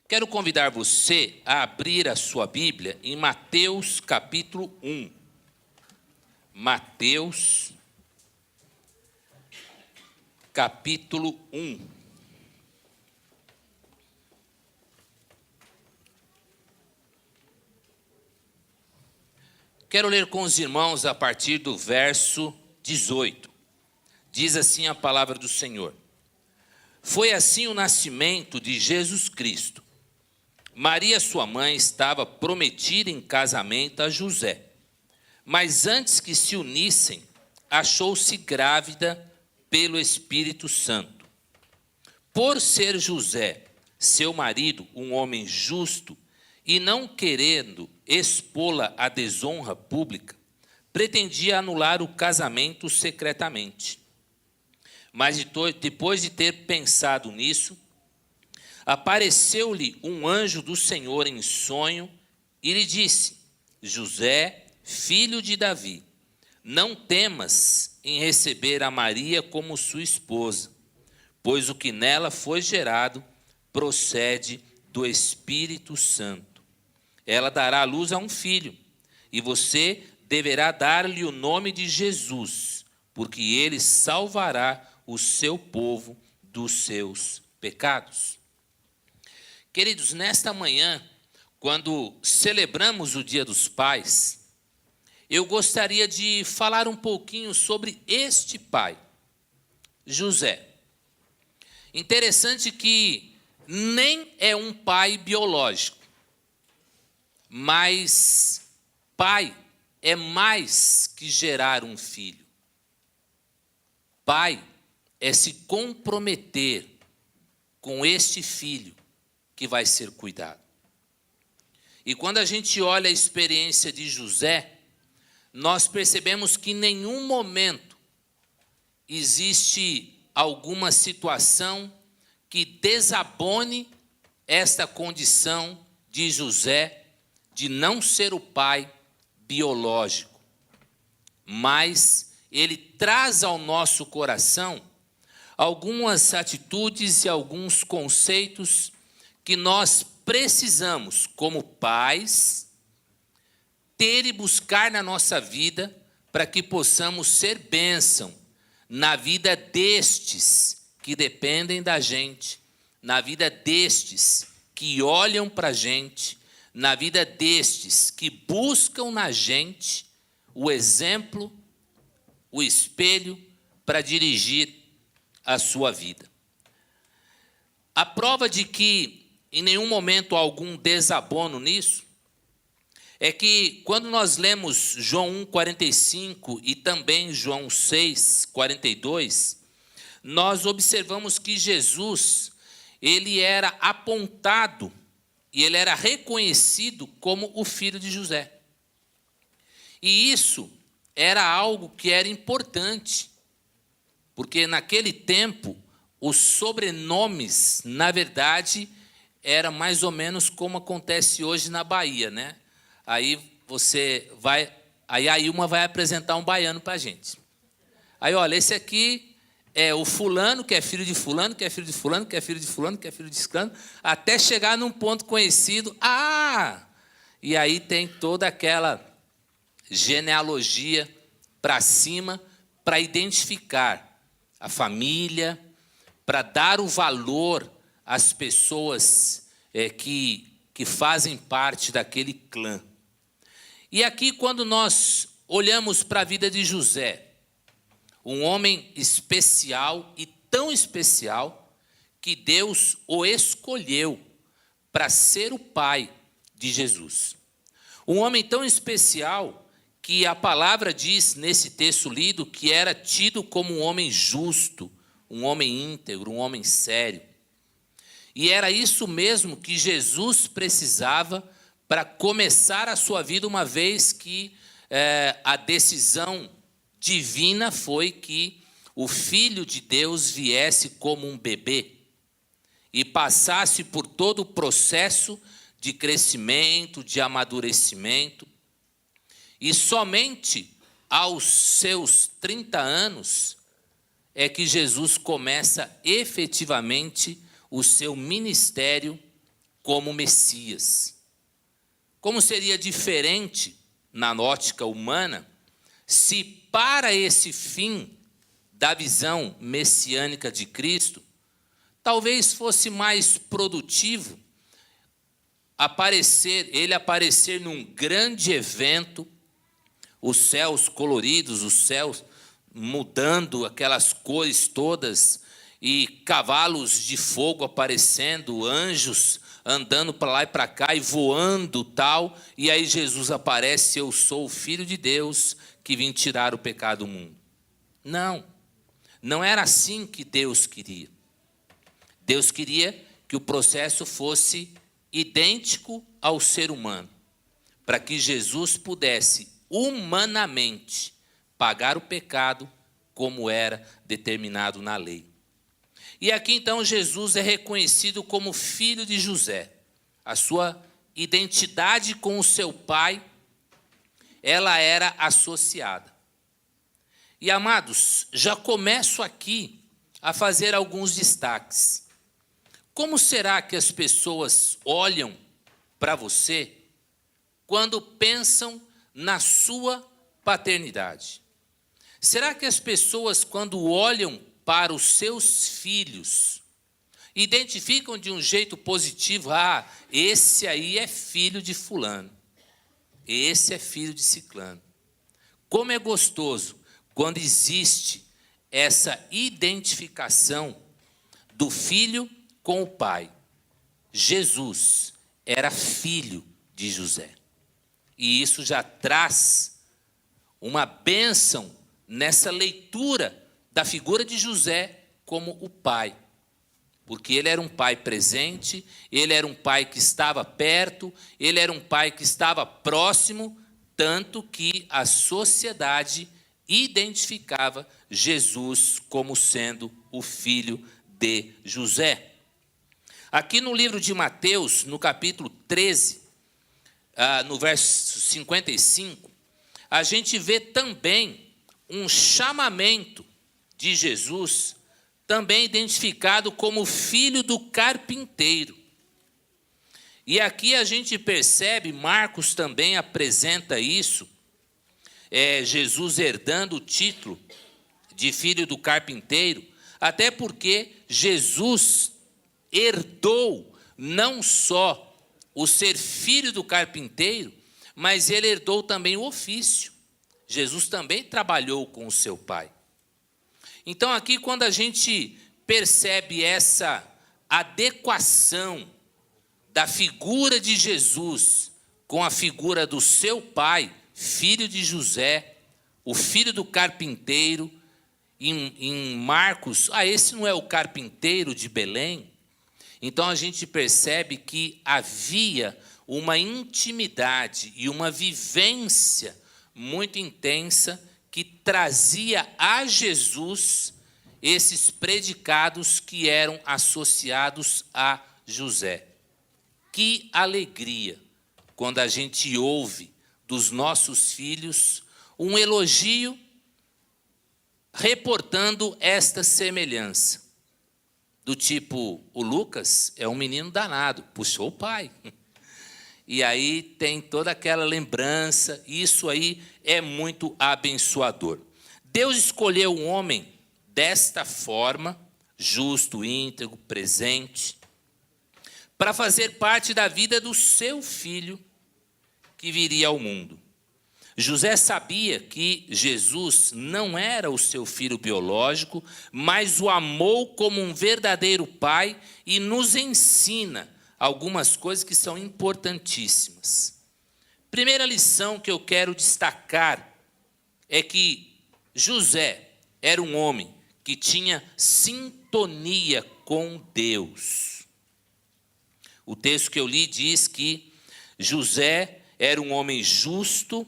Quero convidar você a abrir a sua Bíblia em Mateus capítulo 1. Mateus capítulo 1. Quero ler com os irmãos a partir do verso 18. Diz assim a palavra do Senhor. Foi assim o nascimento de Jesus Cristo. Maria, sua mãe, estava prometida em casamento a José. Mas antes que se unissem, achou-se grávida pelo Espírito Santo. Por ser José, seu marido, um homem justo, e não querendo expô-la à desonra pública, pretendia anular o casamento secretamente. Mas depois de ter pensado nisso, apareceu-lhe um anjo do Senhor em sonho e lhe disse: José, filho de Davi, não temas em receber a Maria como sua esposa, pois o que nela foi gerado procede do Espírito Santo. Ela dará à luz a um filho, e você deverá dar-lhe o nome de Jesus, porque ele salvará o seu povo dos seus pecados. Queridos, nesta manhã, quando celebramos o Dia dos Pais, eu gostaria de falar um pouquinho sobre este pai, José. Interessante que nem é um pai biológico, mas pai é mais que gerar um filho. Pai é se comprometer com este filho que vai ser cuidado. E quando a gente olha a experiência de José, nós percebemos que em nenhum momento existe alguma situação que desabone esta condição de José de não ser o pai biológico. Mas ele traz ao nosso coração algumas atitudes e alguns conceitos que nós precisamos, como pais, ter e buscar na nossa vida para que possamos ser bênção na vida destes que dependem da gente, na vida destes que olham para a gente, na vida destes que buscam na gente o exemplo, o espelho para dirigir a sua vida. A prova de que em nenhum momento há algum desabono nisso é que quando nós lemos João 1,45 e também João 6,42, nós observamos que Jesus, ele era apontado e ele era reconhecido como o filho de José. E isso era algo que era importante, porque naquele tempo os sobrenomes, na verdade, era mais ou menos como acontece hoje na Bahia, né? Aí você vai, aí a Ilma vai apresentar um baiano para a gente. Aí, olha, esse aqui é o fulano, que é filho de fulano, que é filho de fulano, que é filho de fulano, que é filho de ciclano, até chegar num ponto conhecido. E aí tem toda aquela genealogia para cima, para identificar a família, para dar o valor às pessoas que fazem parte daquele clã. E aqui, quando nós olhamos para a vida de José, um homem especial e tão especial que Deus o escolheu para ser o pai de Jesus. Um homem tão especial que a palavra diz nesse texto lido que era tido como um homem justo, um homem íntegro, um homem sério. E era isso mesmo que Jesus precisava para começar a sua vida, uma vez que a decisão divina foi que o Filho de Deus viesse como um bebê e passasse por todo o processo de crescimento, de amadurecimento. E somente aos seus 30 anos é que Jesus começa efetivamente o seu ministério como Messias. Como seria diferente, na ótica humana, se para esse fim da visão messiânica de Cristo, talvez fosse mais produtivo ele aparecer num grande evento, os céus coloridos, os céus mudando aquelas cores todas, e cavalos de fogo aparecendo, anjos andando para lá e para cá e voando tal, e aí Jesus aparece: eu sou o Filho de Deus que vim tirar o pecado do mundo. Não era assim que Deus queria. Deus queria que o processo fosse idêntico ao ser humano, para que Jesus pudesse humanamente pagar o pecado como era determinado na lei. E aqui então Jesus é reconhecido como filho de José. A sua identidade com o seu pai, ela era associada. E amados, já começo aqui a fazer alguns destaques. Como será que as pessoas olham para você quando pensam na sua paternidade? Será que as pessoas, quando olham para os seus filhos, identificam de um jeito positivo: ah, esse aí é filho de fulano, esse é filho de ciclano? Como é gostoso quando existe essa identificação do filho com o pai. Jesus era filho de José. E isso já traz uma bênção nessa leitura da figura de José como o pai. Porque ele era um pai presente, ele era um pai que estava perto, ele era um pai que estava próximo, tanto que a sociedade identificava Jesus como sendo o filho de José. Aqui no livro de Mateus, no capítulo 13, no verso 55, a gente vê também um chamamento de Jesus, também identificado como filho do carpinteiro. E aqui a gente percebe, Marcos também apresenta isso, Jesus herdando o título de filho do carpinteiro, até porque Jesus herdou não só o ser filho do carpinteiro, mas ele herdou também o ofício. Jesus também trabalhou com o seu pai. Então aqui, quando a gente percebe essa adequação da figura de Jesus com a figura do seu pai, filho de José, o filho do carpinteiro, em Marcos, esse não é o carpinteiro de Belém? Então a gente percebe que havia uma intimidade e uma vivência muito intensa que trazia a Jesus esses predicados que eram associados a José. Que alegria quando a gente ouve dos nossos filhos um elogio reportando esta semelhança. Do tipo, o Lucas é um menino danado, puxou o pai. E aí tem toda aquela lembrança, isso aí é muito abençoador. Deus escolheu um homem desta forma, justo, íntegro, presente, para fazer parte da vida do seu filho que viria ao mundo. José sabia que Jesus não era o seu filho biológico, mas o amou como um verdadeiro pai e nos ensina algumas coisas que são importantíssimas. Primeira lição que eu quero destacar é que José era um homem que tinha sintonia com Deus. O texto que eu li diz que José era um homem justo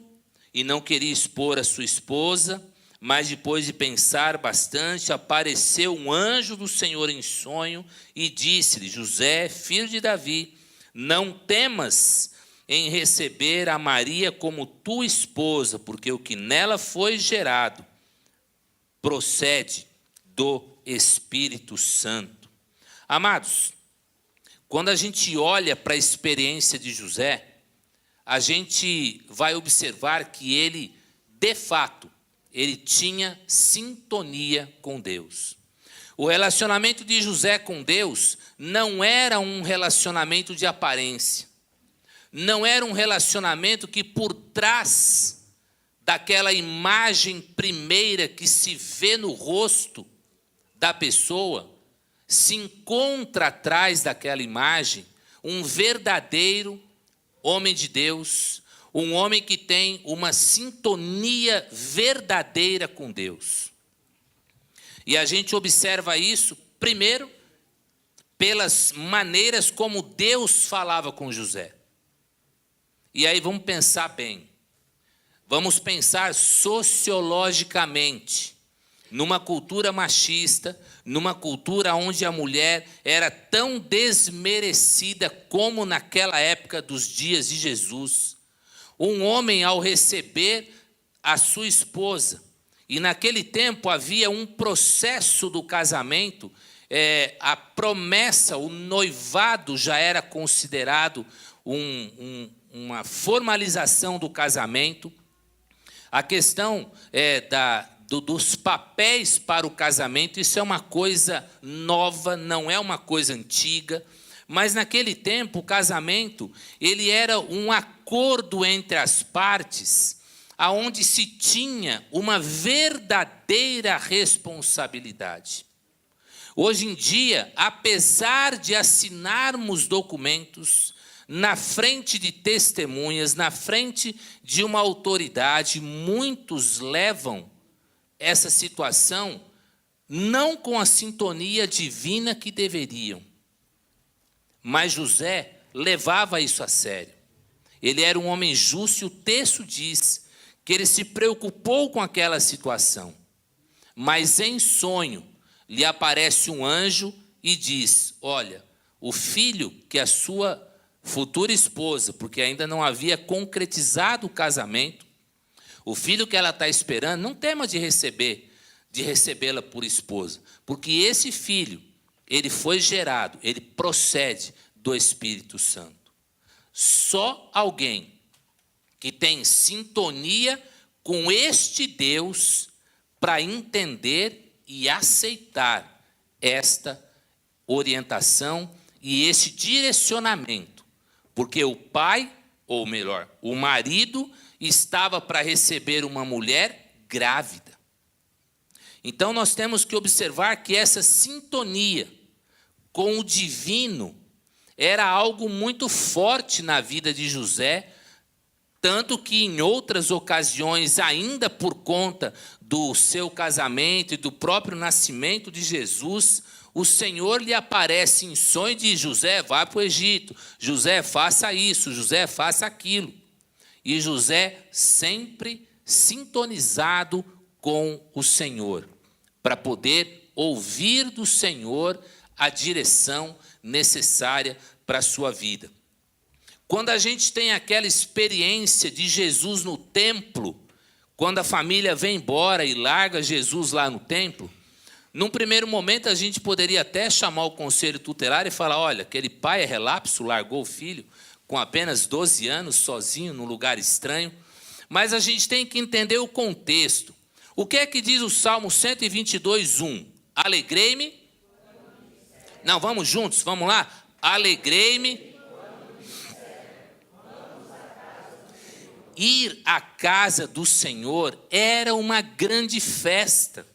e não queria expor a sua esposa, mas depois de pensar bastante, apareceu um anjo do Senhor em sonho e disse-lhe: José, filho de Davi, não temas em receber a Maria como tua esposa, porque o que nela foi gerado procede do Espírito Santo. Amados, Quando a gente olha para a experiência de José, a gente vai observar que ele, de fato, ele tinha sintonia com Deus. O relacionamento de José com Deus não era um relacionamento de aparência. Não era um relacionamento que por trás daquela imagem primeira que se vê no rosto da pessoa, se encontra atrás daquela imagem um verdadeiro homem de Deus, um homem que tem uma sintonia verdadeira com Deus. E a gente observa isso, primeiro, pelas maneiras como Deus falava com José. E aí vamos pensar bem. Vamos pensar sociologicamente. Numa cultura machista, numa cultura onde a mulher era tão desmerecida como naquela época dos dias de Jesus. Um homem, ao receber a sua esposa, e naquele tempo havia um processo do casamento, a promessa, o noivado já era considerado uma formalização do casamento. A questão dos papéis para o casamento, isso é uma coisa nova, não é uma coisa antiga. Mas naquele tempo o casamento ele era um acordo entre as partes, aonde se tinha uma verdadeira responsabilidade. Hoje em dia, apesar de assinarmos documentos na frente de testemunhas, na frente de uma autoridade, muitos levam essa situação não com a sintonia divina que deveriam. Mas José levava isso a sério. Ele era um homem justo e o texto diz que ele se preocupou com aquela situação. Mas em sonho lhe aparece um anjo e diz: olha, o filho que a sua futura esposa, porque ainda não havia concretizado o casamento, o filho que ela está esperando, não tema de recebê-la por esposa, porque esse filho, ele foi gerado, ele procede do Espírito Santo. Só alguém que tem sintonia com este Deus para entender e aceitar esta orientação e esse direcionamento, porque o pai, ou melhor, o marido, estava para receber uma mulher grávida. Então nós temos que observar que essa sintonia com o divino era algo muito forte na vida de José, tanto que em outras ocasiões, ainda por conta do seu casamento e do próprio nascimento de Jesus, o Senhor lhe aparece em sonho e diz: José, vá para o Egito, José, faça isso, José, faça aquilo. E José sempre sintonizado com o Senhor, para poder ouvir do Senhor a direção necessária para a sua vida. Quando a gente tem aquela experiência de Jesus no templo, quando a família vem embora e larga Jesus lá no templo, num primeiro momento a gente poderia até chamar o conselho tutelar e falar: olha, aquele pai é relapso, largou o filho com apenas 12 anos, sozinho, num lugar estranho. Mas a gente tem que entender o contexto. O que é que diz o Salmo 122:1? Alegrei-me. Não, vamos juntos, vamos lá. Alegrei-me. Ir à casa do Senhor era uma grande festa.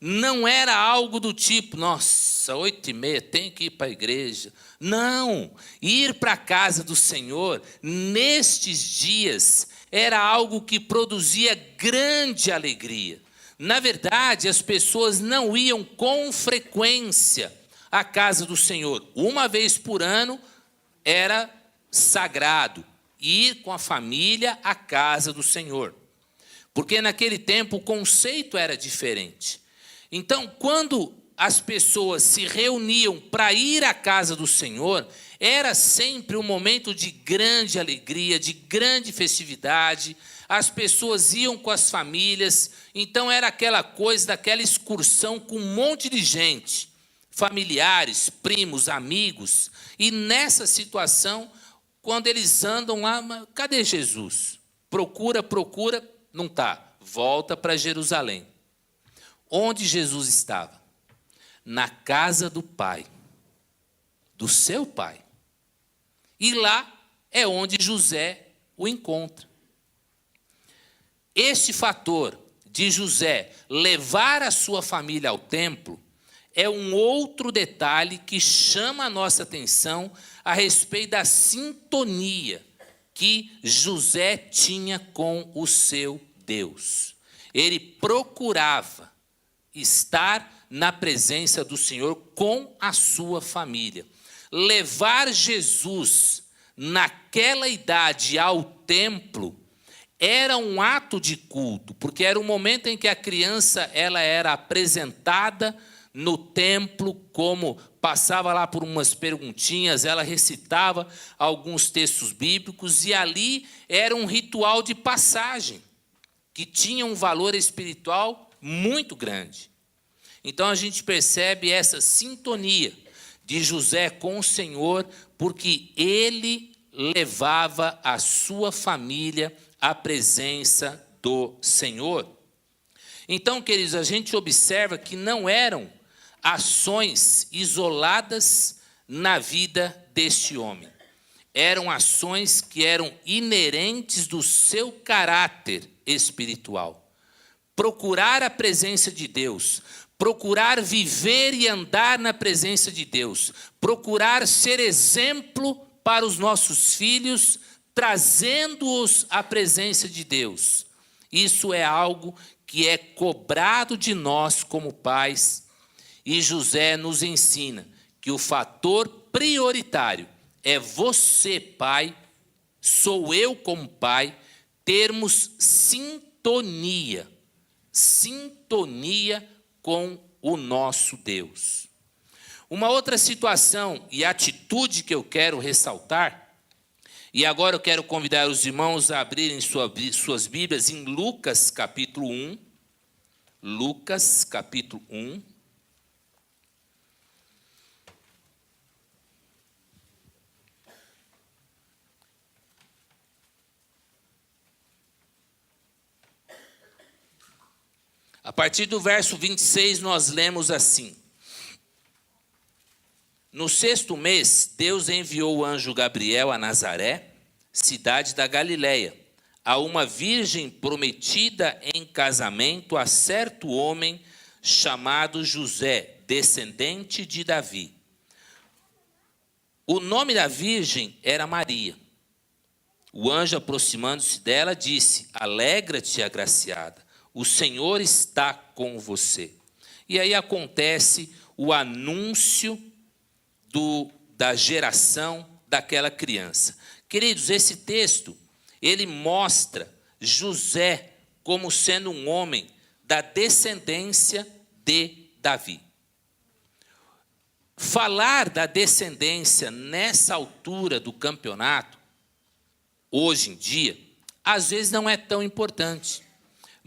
Não era algo do tipo: nossa, 8h30, tem que ir para a igreja. Não, ir para a casa do Senhor, nestes dias, era algo que produzia grande alegria. Na verdade, as pessoas não iam com frequência à casa do Senhor. Uma vez por ano era sagrado ir com a família à casa do Senhor. Porque naquele tempo o conceito era diferente. Então, quando as pessoas se reuniam para ir à casa do Senhor, era sempre um momento de grande alegria, de grande festividade. As pessoas iam com as famílias, então era aquela coisa daquela excursão com um monte de gente. familiares, primos, amigos. E nessa situação, quando eles andam lá, mas cadê Jesus? Procura, não está. Volta para Jerusalém. Onde Jesus estava? Na casa do Pai, do seu Pai. E lá é onde José o encontra. Esse fator de José levar a sua família ao templo é um outro detalhe que chama a nossa atenção a respeito da sintonia que José tinha com o seu Deus. Ele procurava estar na presença do Senhor com a sua família. Levar Jesus naquela idade ao templo era um ato de culto, porque era o momento em que a criança ela era apresentada no templo, como passava lá por umas perguntinhas, ela recitava alguns textos bíblicos, e ali era um ritual de passagem, que tinha um valor espiritual muito grande. Então a gente percebe essa sintonia de José com o Senhor, porque ele levava a sua família à presença do Senhor. Então, queridos, a gente observa que não eram ações isoladas na vida deste homem. Eram ações que eram inerentes do seu caráter espiritual. Procurar a presença de Deus, procurar viver e andar na presença de Deus, procurar ser exemplo para os nossos filhos, trazendo-os à presença de Deus. Isso é algo que é cobrado de nós como pais. E José nos ensina que o fator prioritário é você, pai, sou eu como pai, termos sintonia com o nosso Deus. Uma outra situação e atitude que eu quero ressaltar, e agora eu quero convidar os irmãos a abrirem suas Bíblias em Lucas capítulo 1. Lucas capítulo 1. A partir do verso 26, nós lemos assim: No 6º mês, Deus enviou o anjo Gabriel a Nazaré, cidade da Galileia, a uma virgem prometida em casamento a certo homem chamado José, descendente de Davi. O nome da virgem era Maria. O anjo, aproximando-se dela, disse: Alegra-te, agraciada, o Senhor está com você. E aí acontece o anúncio da geração daquela criança. Queridos, esse texto, ele mostra José como sendo um homem da descendência de Davi. Falar da descendência nessa altura do campeonato, hoje em dia, às vezes não é tão importante.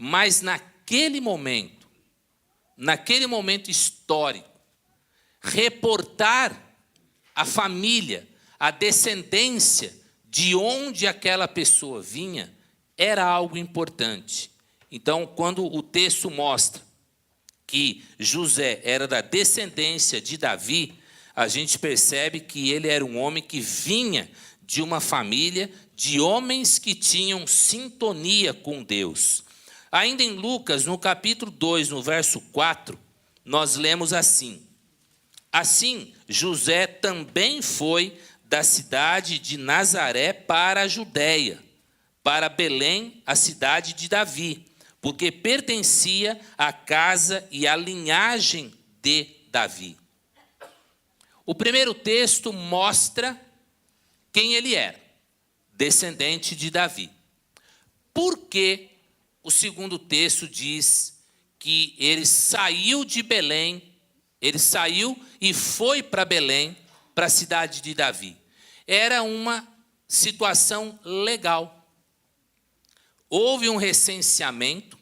Mas naquele momento histórico, reportar a família, a descendência de onde aquela pessoa vinha, era algo importante. Então, quando o texto mostra que José era da descendência de Davi, a gente percebe que ele era um homem que vinha de uma família de homens que tinham sintonia com Deus. Ainda em Lucas, no capítulo 2, no verso 4, nós lemos assim: Assim, José também foi da cidade de Nazaré para a Judéia, para Belém, a cidade de Davi, porque pertencia à casa e à linhagem de Davi. O primeiro texto mostra quem ele era, descendente de Davi. Por que o segundo texto diz que ele saiu de Belém, ele saiu e foi para Belém, para a cidade de Davi? Era uma situação legal. Houve um recenseamento,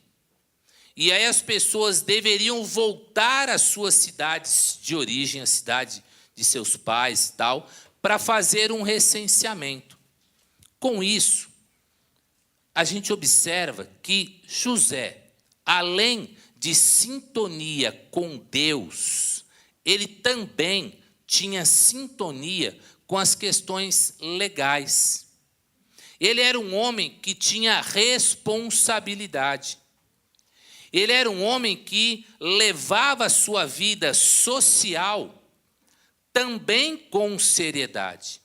E aí as pessoas deveriam voltar às suas cidades de origem, a cidade de seus pais e tal, para fazer um recenseamento. Com isso, a gente observa que José, além de sintonia com Deus, ele também tinha sintonia com as questões legais. Ele era um homem que tinha responsabilidade. Ele era um homem que levava a sua vida social também com seriedade.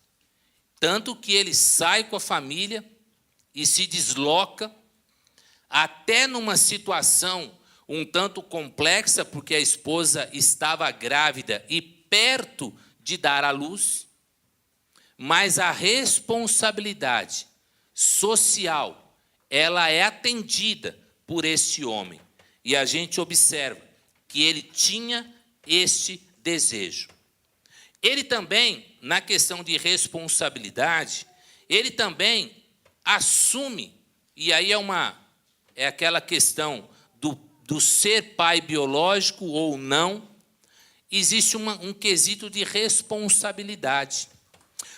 Tanto que ele sai com a família e se desloca, até numa situação um tanto complexa, porque a esposa estava grávida e perto de dar à luz, mas a responsabilidade social, ela é atendida por este homem. E a gente observa que ele tinha este desejo. Ele também, na questão de responsabilidade, ele também assume, e aí é aquela questão do ser pai biológico ou não, existe um quesito de responsabilidade.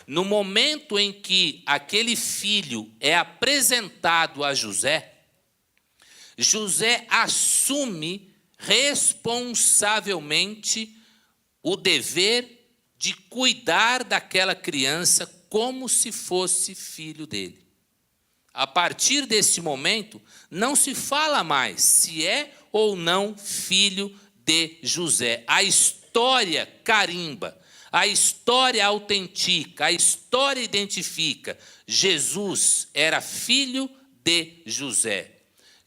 No momento em que aquele filho é apresentado a José, José assume responsavelmente o dever de cuidar daquela criança como se fosse filho dele. A partir desse momento, não se fala mais se é ou não filho de José. A história carimba, a história autentica, a história identifica. Jesus era filho de José.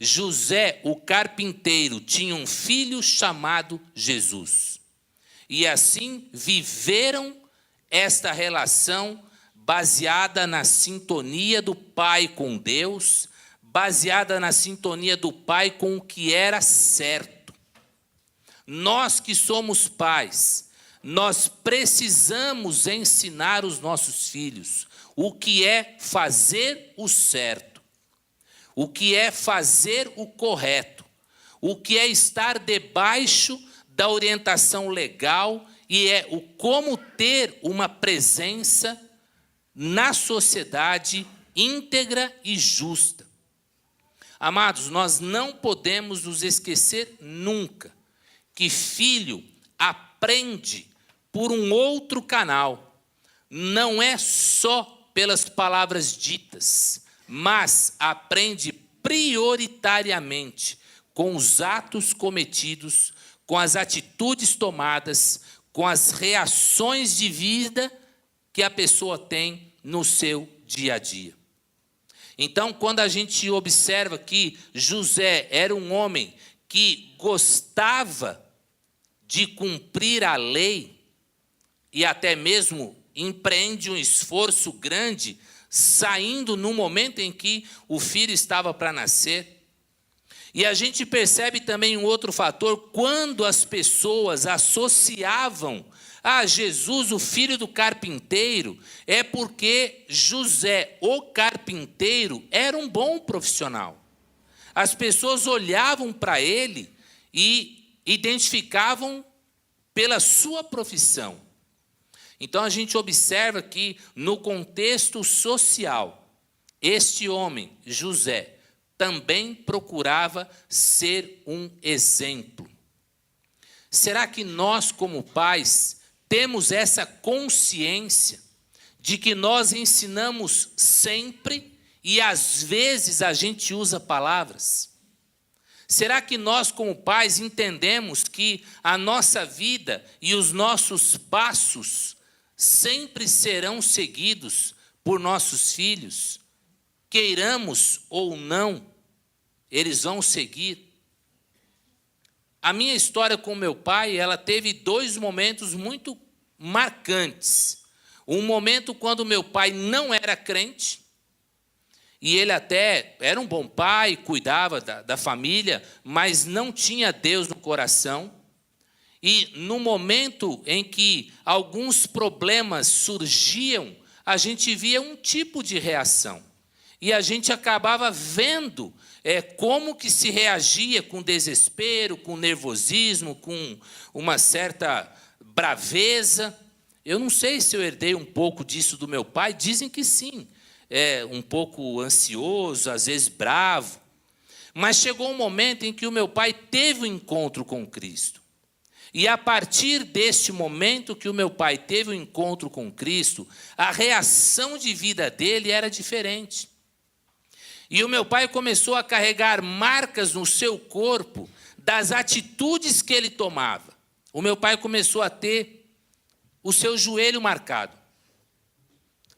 José, o carpinteiro, tinha um filho chamado Jesus. E assim viveram esta relação baseada na sintonia do pai com Deus, baseada na sintonia do pai com o que era certo. Nós que somos pais, nós precisamos ensinar os nossos filhos o que é fazer o certo, o que é fazer o correto, o que é estar debaixo da orientação legal e é o como ter uma presença na sociedade íntegra e justa. Amados, nós não podemos nos esquecer nunca que filho aprende por um outro canal. Não é só pelas palavras ditas, mas aprende prioritariamente com os atos cometidos, com as atitudes tomadas, com as reações de vida que a pessoa tem no seu dia a dia. Então, quando a gente observa que José era um homem que gostava de cumprir a lei e até mesmo empreende um esforço grande, saindo no momento em que o filho estava para nascer. E a gente percebe também um outro fator, quando as pessoas associavam a Jesus, o filho do carpinteiro, é porque José, o carpinteiro, era um bom profissional. As pessoas olhavam para ele e identificavam pela sua profissão. Então a gente observa que no contexto social, este homem, José, também procurava ser um exemplo. Será que nós, como pais, temos essa consciência de que nós ensinamos sempre e às vezes a gente usa palavras? Será que nós, como pais, entendemos que a nossa vida e os nossos passos sempre serão seguidos por nossos filhos? Queiramos ou não, eles vão seguir. A minha história com meu pai, ela teve 2 momentos muito marcantes. Um momento quando meu pai não era crente, e ele até era um bom pai, cuidava da família, mas não tinha Deus no coração. E no momento em que alguns problemas surgiam, a gente via um tipo de reação. E a gente acabava vendo como que se reagia com desespero, com nervosismo, com uma certa braveza. Eu não sei se eu herdei um pouco disso do meu pai, dizem que sim. Um pouco ansioso, às vezes bravo. Mas chegou um momento em que o meu pai teve um encontro com Cristo. E a partir deste momento que o meu pai teve um encontro com Cristo, a reação de vida dele era diferente. E o meu pai começou a carregar marcas no seu corpo das atitudes que ele tomava. O meu pai começou a ter o seu joelho marcado.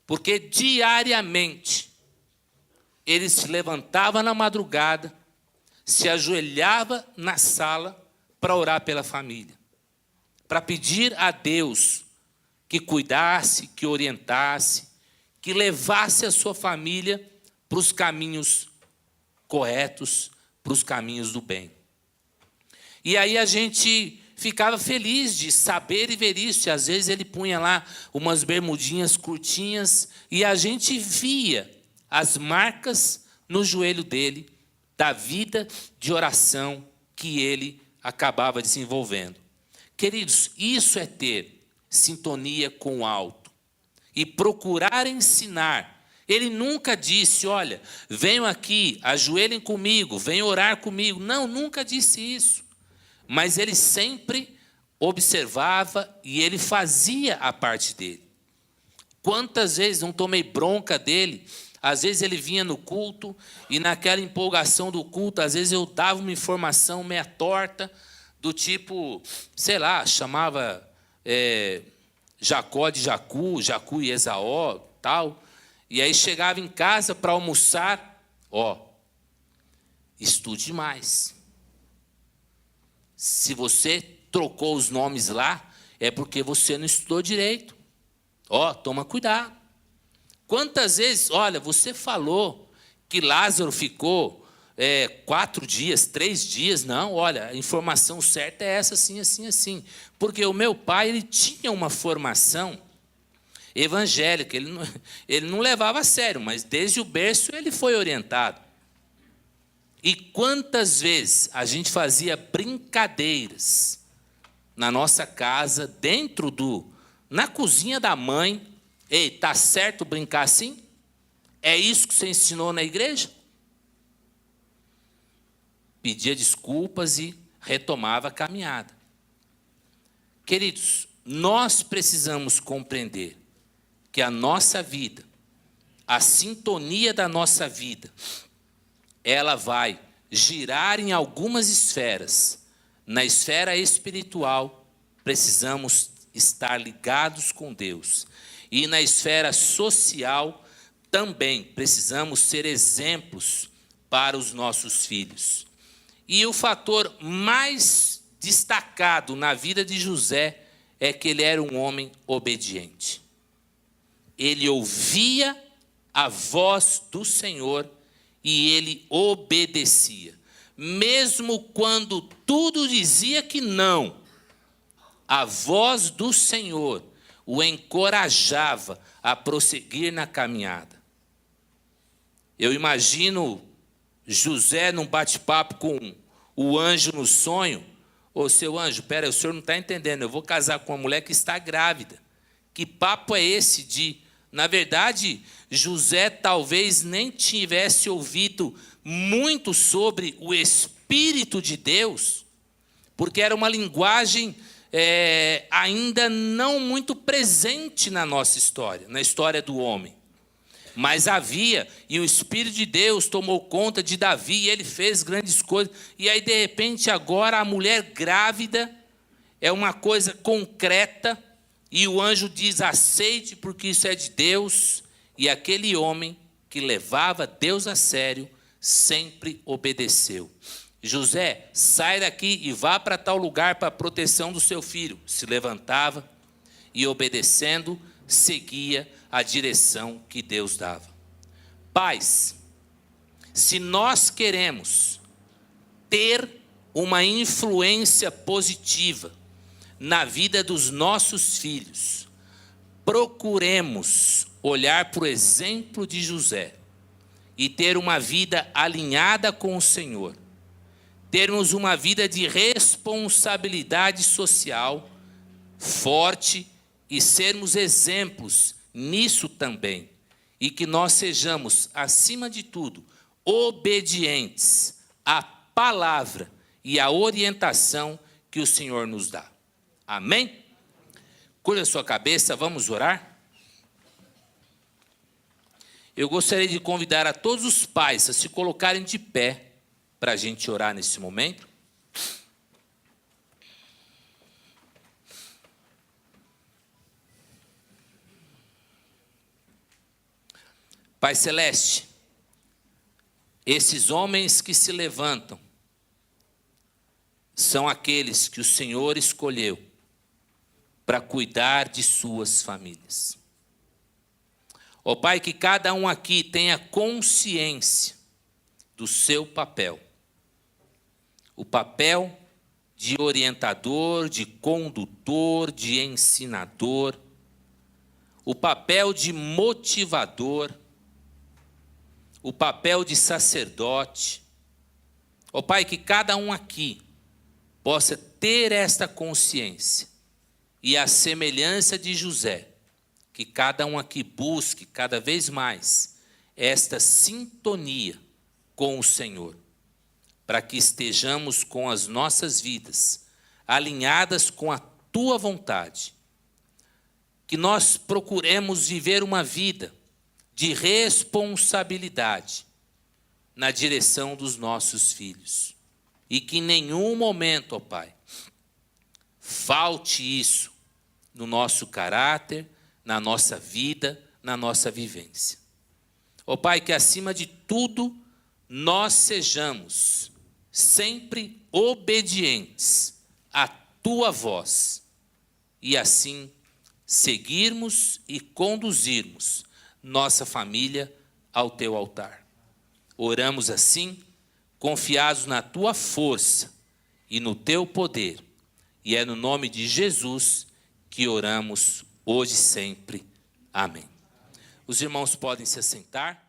Porque diariamente ele se levantava na madrugada, se ajoelhava na sala para orar pela família, para pedir a Deus que cuidasse, que orientasse, que levasse a sua família para os caminhos corretos, para os caminhos do bem. E aí a gente ficava feliz de saber e ver isso. E às vezes ele punha lá umas bermudinhas curtinhas e a gente via as marcas no joelho dele da vida de oração que ele acabava desenvolvendo. Queridos, isso é ter sintonia com o alto e procurar ensinar. Ele nunca disse, olha, venham aqui, ajoelhem comigo, venham orar comigo. Não, nunca disse isso. Mas ele sempre observava e ele fazia a parte dele. Quantas vezes não tomei bronca dele? Às vezes ele vinha no culto e naquela empolgação do culto, às vezes eu dava uma informação meia torta, do tipo, sei lá, chamava Jacó de Jacu, Jacu e Esaú, tal. E aí chegava em casa para almoçar, estude mais. Se você trocou os nomes lá, é porque você não estudou direito. Toma cuidado. Quantas vezes, olha, você falou que Lázaro ficou 4 dias, 3 dias. Não, olha, a informação certa é essa, assim, assim, assim. Porque o meu pai, ele tinha uma formação evangélica, ele não levava a sério, mas desde o berço ele foi orientado. E quantas vezes a gente fazia brincadeiras na nossa casa, na cozinha da mãe. Ei, tá certo brincar assim? É isso que você ensinou na igreja? Pedia desculpas e retomava a caminhada. Queridos, nós precisamos compreender que a nossa vida, a sintonia da nossa vida, ela vai girar em algumas esferas. Na esfera espiritual, precisamos estar ligados com Deus. E na esfera social, também precisamos ser exemplos para os nossos filhos. E o fator mais destacado na vida de José é que ele era um homem obediente. Ele ouvia a voz do Senhor e ele obedecia. Mesmo quando tudo dizia que não, a voz do Senhor o encorajava a prosseguir na caminhada. Eu imagino José num bate-papo com o anjo no sonho. Seu anjo, o senhor não está entendendo, eu vou casar com uma mulher que está grávida. Que papo é esse de... Na verdade, José talvez nem tivesse ouvido muito sobre o Espírito de Deus, porque era uma linguagem ainda não muito presente na nossa história, na história do homem. Mas havia, e o Espírito de Deus tomou conta de Davi, e ele fez grandes coisas. E aí, de repente, agora a mulher grávida é uma coisa concreta, e o anjo diz, aceite, porque isso é de Deus. E aquele homem que levava Deus a sério, sempre obedeceu. José, sai daqui e vá para tal lugar para a proteção do seu filho. Se levantava e, obedecendo, seguia a direção que Deus dava. Pais, se nós queremos ter uma influência positiva na vida dos nossos filhos, procuremos olhar para o exemplo de José e ter uma vida alinhada com o Senhor. Termos uma vida de responsabilidade social forte e sermos exemplos nisso também. E que nós sejamos, acima de tudo, obedientes à palavra e à orientação que o Senhor nos dá. Amém? Curva a sua cabeça, vamos orar? Eu gostaria de convidar a todos os pais a se colocarem de pé para a gente orar nesse momento. Pai Celeste, esses homens que se levantam são aqueles que o Senhor escolheu para cuidar de suas famílias. Ó Pai, que cada um aqui tenha consciência do seu papel. O papel de orientador, de condutor, de ensinador. O papel de motivador. O papel de sacerdote. Ó Pai, que cada um aqui possa ter esta consciência. E a semelhança de José, que cada um aqui busque cada vez mais esta sintonia com o Senhor, para que estejamos com as nossas vidas alinhadas com a Tua vontade, que nós procuremos viver uma vida de responsabilidade na direção dos nossos filhos, e que em nenhum momento, ó Pai, falte isso no nosso caráter, na nossa vida, na nossa vivência. Ó Pai, que acima de tudo nós sejamos sempre obedientes à Tua voz e assim seguirmos e conduzirmos nossa família ao Teu altar. Oramos assim, confiados na Tua força e no Teu poder, e é no nome de Jesus que oramos hoje e sempre. Amém. Os irmãos podem se assentar.